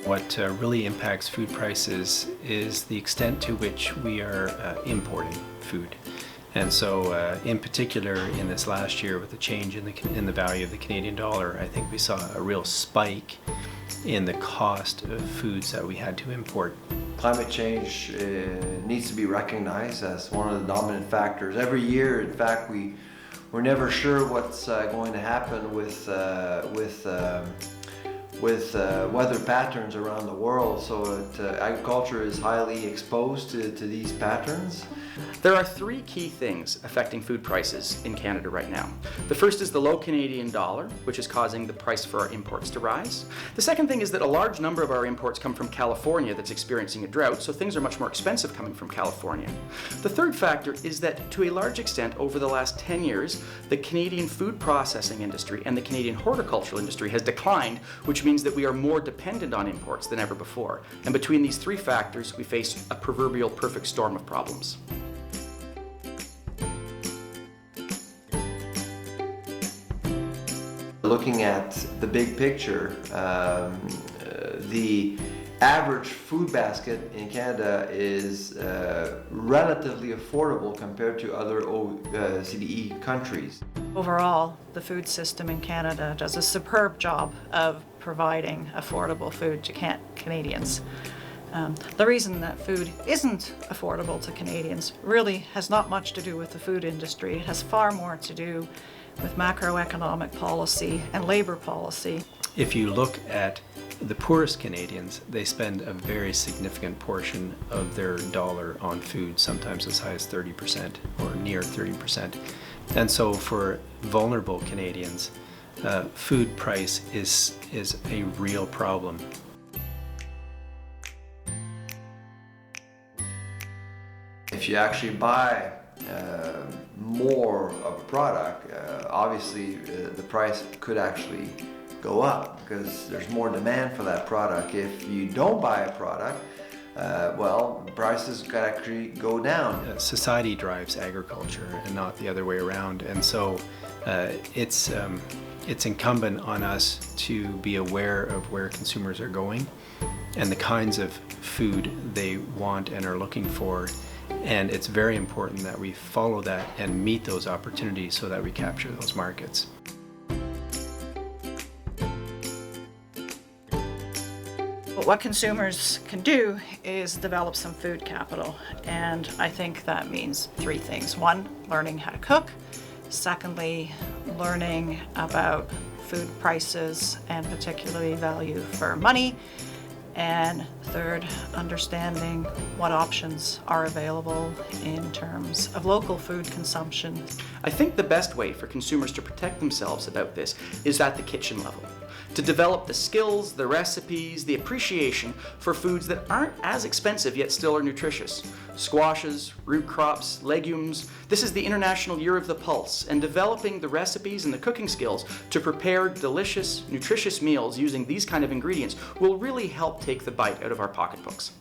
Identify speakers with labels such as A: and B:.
A: What really impacts food prices is the extent to which we are importing food. And so in particular in this last year with the change in the value of the Canadian dollar, I think we saw a real spike in the cost of foods that we had to import.
B: Climate change needs to be recognized as one of the dominant factors. Every year, in fact, we're never sure what's going to happen with weather patterns around the world, so agriculture is highly exposed to these patterns.
C: There are three key things affecting food prices in Canada right now. The first is the low Canadian dollar, which is causing the price for our imports to rise. The second thing is that a large number of our imports come from California that's experiencing a drought, so things are much more expensive coming from California. The third factor is that to a large extent over the last 10 years, the Canadian food processing industry and the Canadian horticultural industry has declined, which means that we are more dependent on imports than ever before. And between these three factors, we face a proverbial perfect storm of problems.
B: Looking at the big picture, the average food basket in Canada is relatively affordable compared to other OECD countries.
D: Overall, the food system in Canada does a superb job of providing affordable food to Canadians. The reason that food isn't affordable to Canadians really has not much to do with the food industry. It has far more to do with macroeconomic policy and labor policy.
A: If you look at the poorest Canadians, they spend a very significant portion of their dollar on food, sometimes as high as 30% or near 30%. And so for vulnerable Canadians, food price is a real problem.
B: If you actually buy more of a product, obviously the price could actually go up because there's more demand for that product. If you don't buy a product, well, prices could actually go down.
A: Society drives agriculture and not the other way around, and so it's incumbent on us to be aware of where consumers are going and the kinds of food they want and are looking for. And it's very important that we follow that and meet those opportunities so that we capture those markets.
D: What consumers can do is develop some food capital, and I think that means three things. One, learning how to cook. Secondly, learning about food prices and particularly value for money. And third, understanding what options are available in terms of local food consumption.
C: I think the best way for consumers to protect themselves about this is at the kitchen level. To develop the skills, the recipes, the appreciation for foods that aren't as expensive yet still are nutritious. Squashes, root crops, legumes. This is the International Year of the Pulse, and developing the recipes and the cooking skills to prepare delicious, nutritious meals using these kind of ingredients will really help take the bite out of our pocketbooks.